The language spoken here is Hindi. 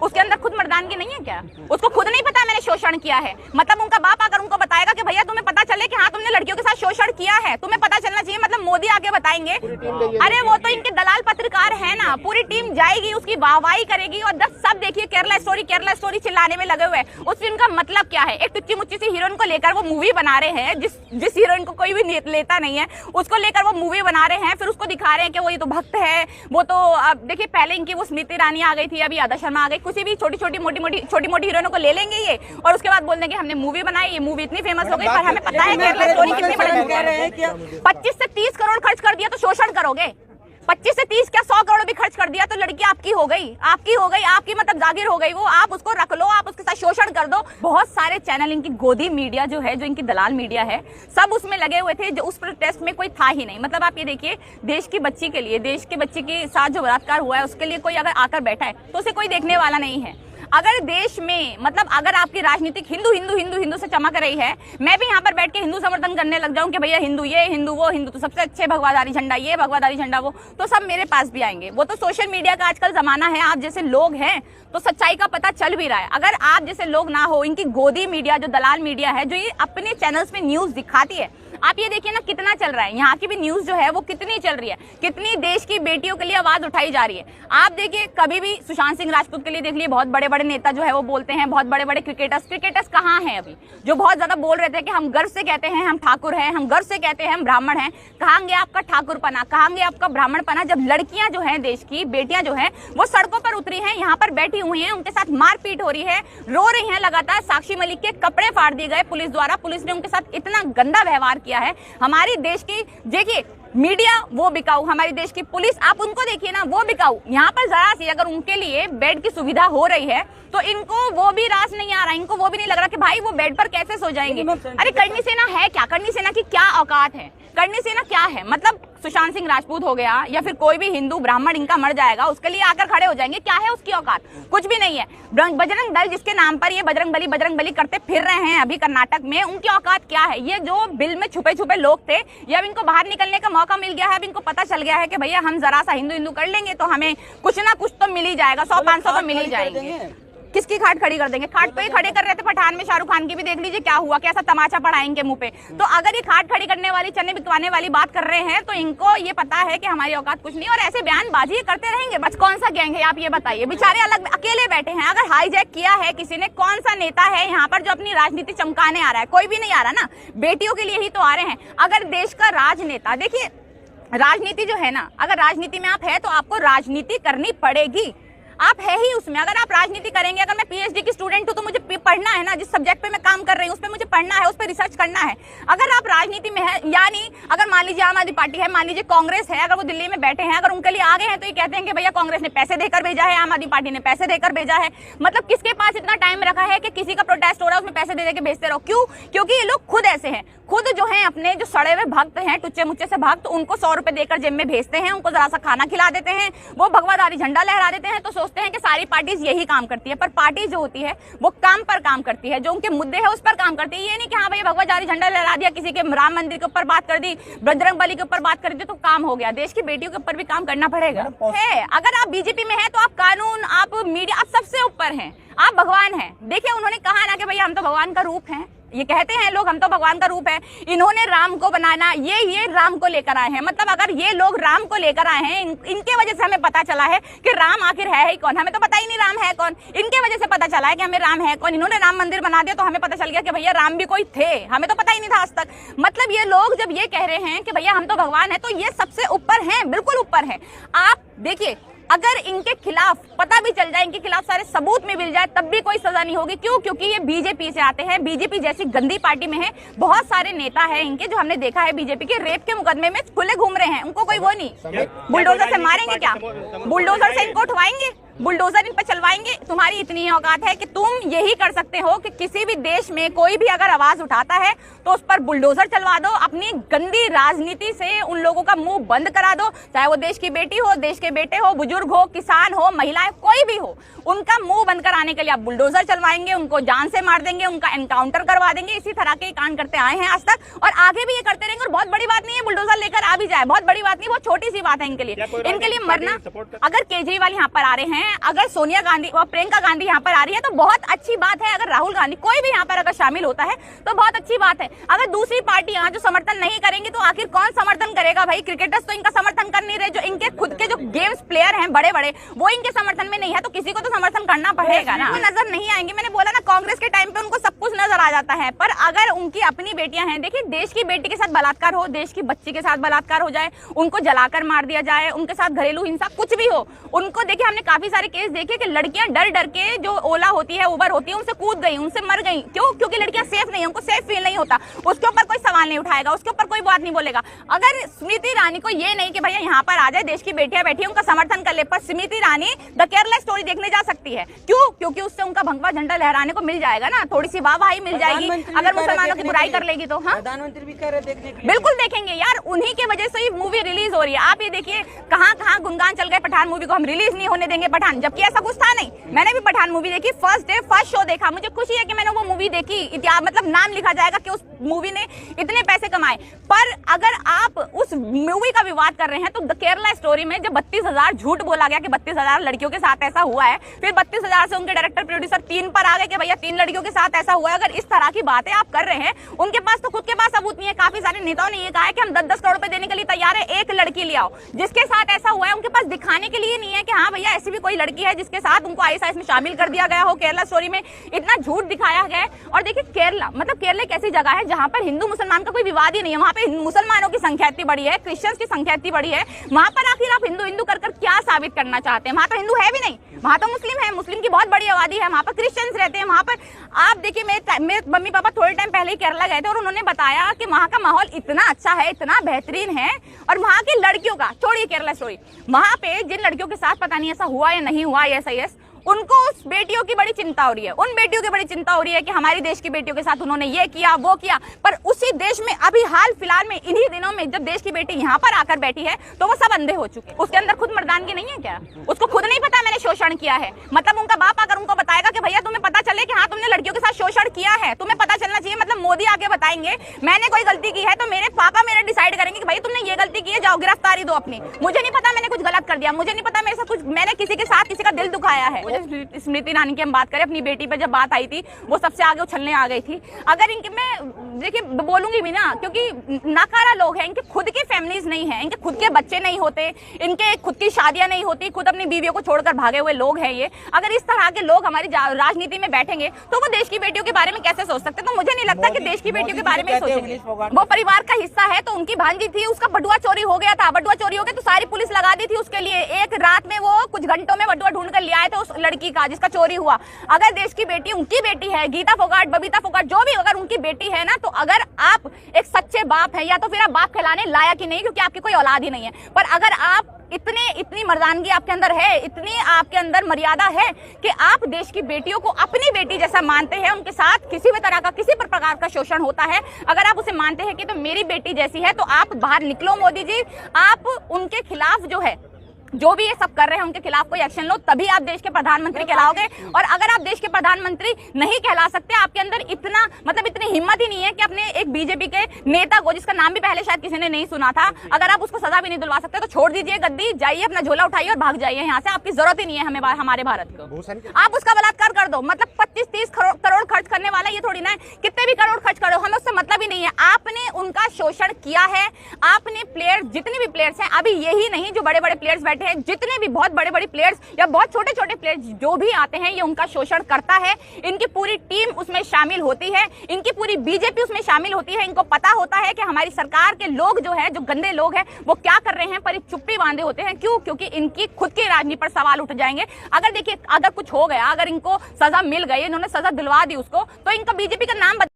उसके अंदर खुद मर्दानगी नहीं है क्या? उसको खुद नहीं पता मैंने शोषण किया है? मतलब उनका बाप आकर उनको बताएगा कि भैया तुम्हें पता चले कि हाँ तुमने लड़कियों के साथ शोषण किया है, तुम्हें पता चलना चाहिए। मतलब मोदी आके बताएंगे? अरे वो तो इनके दलाल पत्रकार है ना, पूरी टीम जाएगी उसकी वाहवाही करेगी और सब देखिए केरला स्टोरी चिल्लाने में लगे हुए। उस फिल्म का मतलब क्या है? एक टुच्ची मुच्ची सी हीरोइन को लेकर वो मूवी बना रहे हैं, जिस हीरोइन को कोई भी लेता नहीं है उसको लेकर वो मूवी बना रहे हैं, फिर उसको दिखा रहे हैं कि वो ये तो भक्त है, वो तो अब देखिए पहले इनकी वो स्मृति ईरानी आ गई थी, अभी आदा शर्मा आ गई, किसी भी छोटी मोटी हीरोइनों को ले लेंगे ये और उसके बाद बोल देंगे हमने मूवी बनाई, ये मूवी इतनी फेमस हो गई। पर हमें पता है केरला स्टोरी कितनी बड़ी, 25 से 30 करोड़ खर्च कर दिया तो शोषण करोगे? 25 से 30 क्या 100 करोड़ भी खर्च कर दिया तो लड़की आपकी हो गई, आपकी मतलब जागीर हो गई, वो आप उसको रख लो, आप उसके साथ शोषण कर दो। बहुत सारे चैनल इनकी गोदी मीडिया जो है, जो इनकी दलाल मीडिया है, सब उसमें लगे हुए थे। जो उस प्रोटेस्ट में कोई था ही नहीं। मतलब आप ये देखिए, देश की बच्ची के लिए, देश के बच्ची के साथ जो बलात्कार हुआ है उसके लिए कोई अगर आकर बैठा है तो उसे कोई देखने वाला नहीं है। अगर देश में मतलब अगर आपकी राजनीतिक हिंदू से चमक रही है, मैं भी यहाँ पर बैठ के हिंदू समर्थन करने लग जाऊं कि भैया हिंदू ये हिंदू वो हिंदू तो सबसे अच्छे भगवाधारी झंडा ये भगवाधारी झंडा वो, तो सब मेरे पास भी आएंगे। वो तो सोशल मीडिया का आजकल जमाना है, आप जैसे लोग हैं तो सच्चाई का पता चल भी रहा है। अगर आप जैसे लोग ना हो, इनकी गोदी मीडिया जो दलाल मीडिया है, जो ये अपने चैनल्स में न्यूज दिखाती है, आप ये देखिए ना कितना चल रहा है यहाँ की भी न्यूज जो है वो कितनी चल रही है, कितनी देश की बेटियों के लिए आवाज उठाई जा रही है। आप देखिए कभी भी सुशांत सिंह राजपूत के लिए देख लिए, बहुत बड़े बड़े नेता जो है वो बोलते हैं, बहुत बड़े बड़े क्रिकेटर्स कहाँ हैं अभी, जो बहुत ज्यादा बोल रहे थे कि हम गर्व से कहते हैं हम ठाकुर हैं, हम गर्व से कहते हैं हम ब्राह्मण हैं। कहाँ गया आपका ठाकुरपना, कहाँ गया आपका ब्राह्मणपना, जब लड़कियां जो है, देश की बेटियां जो है वो सड़कों पर उतरी हैं, यहाँ पर बैठी हुई हैं, उनके साथ मारपीट हो रही है, रो रही हैं लगातार। साक्षी मलिक के कपड़े फाड़ दिए गए पुलिस द्वारा, पुलिस ने उनके साथ इतना गंदा व्यवहार किया है। हमारी देश की देखिए मीडिया वो बिकाऊ, हमारी देश की पुलिस आप उनको देखिए ना वो बिकाऊ। यहाँ पर जरा सी अगर उनके लिए बेड की सुविधा हो रही है तो इनको वो भी रास नहीं आ रहा, इनको वो भी नहीं लग रहा कि भाई वो बेड पर कैसे सो जाएंगे। अरे करनी सेना है क्या, करनी सेना की क्या औकात है, करनी सेना क्या है? मतलब सुशांत सिंह राजपूत हो गया या फिर कोई भी हिंदू ब्राह्मण इनका मर जाएगा उसके लिए आकर खड़े हो जाएंगे, क्या है उसकी औकात? कुछ भी नहीं है। बजरंग दल जिसके नाम पर ये बजरंग बली करते फिर रहे हैं अभी कर्नाटक में, उनकी औकात क्या है? ये जो बिल में छुपे लोग थे, ये अब इनको बाहर निकलने का मौका मिल गया है। अब इनको पता चल गया है कि भैया हम जरा सा हिंदू कर लेंगे तो हमें कुछ ना कुछ तो मिल ही जाएगा, 100-500 तो मिल ही जाएंगे। किसकी खाट खड़ी कर देंगे? खाट पे ही खड़े कर रहे थे पठान में, शाहरुख खान की भी देख लीजिए क्या हुआ, कैसा तमाचा पड़ा इनके मुंह पे। तो अगर ये खाट खड़ी करने वाली, चने बिकवाने वाली बात कर रहे हैं तो इनको ये पता है कि हमारी औकात कुछ नहीं, और ऐसे बयानबाजी करते रहेंगे। बस कौन सा गैंग है आप ये बताइए? बेचारे अलग अकेले बैठे हैं। अगर हाईजैक किया है किसी ने, कौन सा नेता है यहाँ पर जो अपनी राजनीति चमकाने आ रहा है? कोई भी नहीं आ रहा ना, बेटियों के लिए ही तो आ रहे हैं। अगर देश का राजनेता, देखिए राजनीति जो है ना, अगर राजनीति में आप है तो आपको राजनीति करनी पड़ेगी, आप है ही उसमें। अगर आप राजनीति करेंगे, अगर मैं पीएचडी की स्टूडेंट हूं तो मुझे पढ़ना है ना, जिस सब्जेक्ट पे मैं काम कर रही हूं उस पे मुझे पढ़ना है, उस पे रिसर्च करना है। अगर आप राजनीति में है, यानी अगर मान लीजिए आम आदमी पार्टी है, मान लीजिए कांग्रेस है, अगर वो दिल्ली में बैठे हैं, अगर उनके लिए आगे हैं तो ये कहते हैं कि भैया कांग्रेस ने पैसे देकर भेजा है, आम आदमी पार्टी ने पैसे देकर भेजा है। मतलब किसके पास इतना टाइम रखा है कि किसी का प्रोटेस्ट हो रहा है उसमें पैसे दे के भेजते रहो? क्यों? क्योंकि ये लोग खुद ऐसे हैं, खुद जो है अपने जो सड़े हुए भक्त हैं, टुच्चे मुच्चे से भक्त, उनको 100 रुपए देकर जेब में भेजते हैं, उनको जरा सा खाना खिला देते हैं, वो भगवाधारी झंडा लहरा देते हैं, तो सोचते हैं कि सारी पार्टी यही काम करती है। पर पार्टी जो होती है वो काम पर काम करती है, जो उनके मुद्दे है उस पर काम करती है। ये नहीं कि हाँ भैया भगवाधारी झंडा लहरा दिया, किसी के राम मंदिर के ऊपर बात कर दी, बजरंग बली के ऊपर बात कर दी तो काम हो गया। देश की बेटियों के ऊपर भी काम करना पड़ेगा है। अगर आप बीजेपी में है तो आप कानून, आप मीडिया, आप सबसे ऊपर हैं, आप भगवान हैं। देखिए उन्होंने कहा ना कि भैया हम तो भगवान का रूप हैं, ये कहते हैं लोग हम तो भगवान का रूप है। इन्होंने राम को बनाना, ये राम को लेकर आए हैं। मतलब अगर ये लोग राम को लेकर आए हैं, इनके वजह से हमें पता चला है कि राम आखिर है ही कौन। हमें तो पता ही नहीं राम है कौन, इनके वजह से पता चला है कि हमें राम है कौन। इन्होंने राम मंदिर बना दिया तो हमें पता चल गया कि भैया राम भी कोई थे, हमें तो पता ही नहीं था आज तक। मतलब ये लोग जब ये कह रहे हैं कि भैया हम तो भगवान है, तो ये सबसे ऊपर हैं, बिल्कुल ऊपर है। आप देखिए अगर इनके खिलाफ पता भी चल जाए, इनके खिलाफ सारे सबूत में मिल जाए, तब भी कोई सजा नहीं होगी। क्यों? क्योंकि ये बीजेपी से आते हैं, बीजेपी जैसी गंदी पार्टी में है। बहुत सारे नेता हैं इनके जो हमने देखा है बीजेपी के, रेप के मुकदमे में खुले घूम रहे हैं, उनको कोई वो नहीं। बुलडोजर से मारेंगे क्या? बुलडोजर से इनको उठवाएंगे, बुलडोजर इन पर चलवाएंगे? तुम्हारी इतनी औकात है कि तुम यही कर सकते हो कि किसी भी देश में कोई भी अगर आवाज उठाता है तो उस पर बुलडोजर चलवा दो, अपनी गंदी राजनीति से उन लोगों का मुंह बंद करा दो। चाहे वो देश की बेटी हो, देश के बेटे हो, बुजुर्ग हो, किसान हो, महिलाएं, कोई भी हो, उनका मुंह बंद कराने के लिए आप बुलडोजर चलवाएंगे, उनको जान से मार देंगे, उनका एनकाउंटर करवा देंगे। इसी तरह के कांड करते आए हैं आज तक और आगे भी ये करते रहेंगे। और बहुत बड़ी बात नहीं है बुलडोजर लेकर आ भी जाए, बहुत बड़ी बात नहीं, बहुत छोटी सी बात है इनके लिए। इनके लिए मरना, अगर केजरीवाल यहाँ पर आ रहे हैं, हैं, अगर सोनिया गांधी और प्रियंका गांधी यहाँ पर आ रही है तो बहुत अच्छी बात है। अगर राहुल गांधी कोई भी यहाँ पर अगर शामिल होता है तो बहुत अच्छी बात है। अगर दूसरी पार्टी यहाँ जो समर्थन नहीं करेंगी तो आखिर कौन समर्थन करेगा भाई? क्रिकेटर्स तो इनका समर्थन कर नहीं रहे, जो इनके खुद के जो गेम्स प्लेयर हैं बड़े बड़े वो इनके समर्थन में नहीं है, तो किसी को तो समर्थन करना पड़ेगा ना। नजर नहीं आएंगे, मैंने बोला ना कांग्रेस के टाइम पे उनको सब कुछ नजर आ जाता है, पर अगर उनकी अपनी बेटियां हैं, देखिए देश की बेटी के साथ बलात्कार हो, देश की बच्ची के साथ बलात्कार हो जाए, उनको जलाकर मार दिया जाए, उनके साथ घरेलू हिंसा कुछ भी हो, उनको देखिए हमने काफी सारे केस देखे कि लड़कियां डर डर के जो ओला होती है, उबर होती है, उनसे कूद गई, उनसे मर गई। क्यों? क्योंकि लड़कियां सेफ नहीं है, उनको सेफ फील नहीं होता, उसके ऊपर कोई सवाल नहीं उठाएगा, उसके ऊपर कोई बात नहीं बोलेगा। अगर स्मृति ईरानी को ये नहीं कि भैया यहाँ पर आ जाए, देश की बेटियां बैठी है उनका समर्थन कर ले, पर स्मृति ईरानी द केरला स्टोरी देखने जा सकती है। क्यों? क्योंकि उससे उनका भगवा झंडा लहराने को मिल जाएगा ना, थोड़ी सी वाहवाही मिल जाएगी। अगर मुसलमानों की बुराई कर लेगी तो हाँ प्रधानमंत्री भी कह रहे देखने के लिए। बिल्कुल देखेंगे यार, उन्हीं की वजह से ही मूवी रिलीज हो रही है। आप ये देखिए कहाँ कहाँ गुणगान चल गए पठान मूवी को, हम रिलीज नहीं होने देंगे पठान, जबकि ऐसा कुछ था नहीं। मैंने भी पठान मूवी देखी, फर्स्ट डे फर्स्ट शो देखा, मुझे खुशी है कि मैंने वो मूवी देखी, मतलब नाम लिखा जाएगा कि उस मूवी ने इतने पैसे कमाए। पर अगर आप उस मूवी का विवाद कर रहे हैं तो द केरला स्टोरी में जब 32,000 झूठ बोला गया कि 32,000 लड़कियों के साथ ऐसा हुआ है, फिर 32,000 से उनके डायरेक्टर प्रोड्यूसर 3 पर आ गए कि भैया 3 लड़कियों के साथ ऐसा हुआ है। अगर इस तरह की बातें आप कर रहे हैं, उनके पास तो खुद के पास सबूत नहीं है। काफी सारे नेताओं ने ये कहा है कि हम 10-10 करोड़ रुपए देने के लिए तैयार है, एक लड़की ले आओ जिसके साथ ऐसा हुआ है। उनके पास दिखाने के लिए नहीं है कि हाँ भैया ऐसी भी कोई लड़की है जिसके साथ उनको ISIS में शामिल कर दिया गया हो। केरला स्टोरी में इतना झूठ दिखाया गया है। और देखिए केरला मतलब केरला एक ऐसी जगह है जहां पर हिंदू मुसलमान का कोई विवाद ही नहीं है। वहां पे मुसलमानों की संख्या इतनी बड़ी है, क्रिश्चियंस की संख्या इतनी बड़ी है, वहां पर आखिर आप हिंदू हिंदू कर क्या साबित करना चाहते हैं? वहां तो हिंदू है भी नहीं, वहां तो मुस्लिम है, मुस्लिम की बहुत बड़ी आबादी है, वहां पर क्रिश्चियंस रहते हैं। वहां पर आप देखिए मेरे मम्मी पापा थोड़े टाइम पहले ही केरला गए थे और उन्होंने बताया कि वहां का माहौल इतना अच्छा है, इतना बेहतरीन है। और वहां की लड़कियों का छोड़िए केरला स्टोरी, वहां पे जिन लड़कियों के साथ पता नहीं ऐसा हुआ या नहीं हुआ ISIS, उनको उस बेटियों की बड़ी चिंता हो रही है, उन बेटियों की बड़ी चिंता हो रही है कि हमारी देश की बेटियों के साथ उन्होंने ये किया वो किया। पर उसी देश में अभी हाल फिलहाल में इन्हीं दिनों में जब देश की बेटी यहाँ पर आकर बैठी है तो वो सब अंधे हो चुके। उसके अंदर खुद मर्दानगी नहीं है क्या? उसको खुद नहीं पता मैंने शोषण किया है। मतलब उनका बाप आकर उनको बताएगा कि भैया तुम्हें पता चले कि हाँ तुमने लड़कियों के साथ शोषण किया है, तुम्हें पता चलना चाहिए। मतलब मोदी आके बताएंगे मैंने कोई गलती की है तो मेरे पापा मेरे डिसाइड करेंगे कि भाई तुमने ये गलती की है, जाओ गिरफ्तारी दो अपनी। मुझे नहीं पता मैंने कुछ गलत कर दिया, मुझे नहीं पता मेरे साथ कुछ मैंने किसी के साथ किसी का दिल दुखाया है। स्मृति ईरानी की हम बात करें, अपनी बेटी पे जब बात आई थी वो सबसे आगे उछलने आ गई थी। अगर इनके मैं देखिए बोलूंगी भी ना, क्योंकि नाकारा लोग हैं, इनके खुद की फैमिलीज नहीं है, इनके खुद के बच्चे नहीं होते, इनके खुद की शादियां नहीं होती, खुद अपनी बीवियों को छोड़कर भागे हुए लोग हैं ये। अगर इस तरह के लोग हमारी राजनीति में बैठेंगे तो वो देश की बेटियों के बारे में कैसे सोच सकते? तो मुझे नहीं लगता कि देश की बेटियों के बारे में सोचेंगे। वो परिवार का हिस्सा है, तो उनकी भांजी थी, उसका बटुआ चोरी हो गया था, बटुआ चोरी हो गया तो सारी पुलिस लगा दी थी उसके लिए। एक रात में वो कुछ घंटों में बटुआ ढूंढ कर ले आए थे उस लड़की का जिसका चोरी हुआ। अगर देश की बेटी उनकी बेटी है, गीता फोगाट, बबीता फोगाट, जो भी अगर उनकी बेटी है ना, तो अगर आप एक सच्चे बाप है या तो फिर आप बाप कहलाने लायक ही नहीं, क्योंकि आपकी कोई औलाद ही नहीं है। पर अगर आप इतनी मर्दानगी आपके अंदर है, इतनी आपके अंदर मर्यादा है कि आप देश की बेटियों को अपनी बेटी जैसा मानते हैं, उनके साथ किसी भी तरह का किसी प्रकार का शोषण होता है, अगर आप उसे मानते हैं कि तो मेरी बेटी जैसी है, तो आप बाहर निकलो मोदी जी। आप उनके खिलाफ जो भी ये सब कर रहे हैं उनके खिलाफ कोई एक्शन लो, तभी आप देश के प्रधानमंत्री कहलाओगे। और अगर आप देश के प्रधानमंत्री नहीं कहला सकते, आपके अंदर इतनी हिम्मत ही नहीं है कि अपने एक बीजेपी के नेता को, जिसका नाम भी पहले शायद किसी ने नहीं सुना था, अगर आप उसको सजा भी नहीं दिलवा सकते तो छोड़ दीजिए गद्दी, जाइए अपना झोला उठाइए और भाग जाइए यहाँ से। आपकी जरूरत ही नहीं है हमें हमारे भारत को। आप उसका बलात्कार कर दो, मतलब 25-30 करोड़ खर्च करने वाला ये थोड़ी ना है, कितने भी करोड़ खर्च करो, हमें उससे मतलब ही नहीं है। आपने उनका शोषण किया है, आपने प्लेयर जितने भी प्लेयर्स हैं, अभी यही नहीं जो बड़े बड़े प्लेयर्स बैठे हैं, जितने भी बहुत बड़े बड़े प्लेयर्स या बहुत छोटे छोटे प्लेयर्स जो भी आते हैं, ये उनका शोषण करता है। इनकी पूरी टीम उसमें शामिल होती है, इनकी पूरी बीजेपी उसमें शामिल होती है। इनको पता होता है कि हमारी सरकार के लोग जो है, जो गंदे लोग हैं, वो क्या कर रहे हैं, पर चुप्पी बांधे होते हैं। क्यों? क्योंकि इनकी खुद की राजनीति पर सवाल उठ जाएंगे। अगर देखिए अगर कुछ हो गया, अगर इनको सजा मिल गई, इन्होंने सजा दिलवा दी उसको, तो इनका बीजेपी का नाम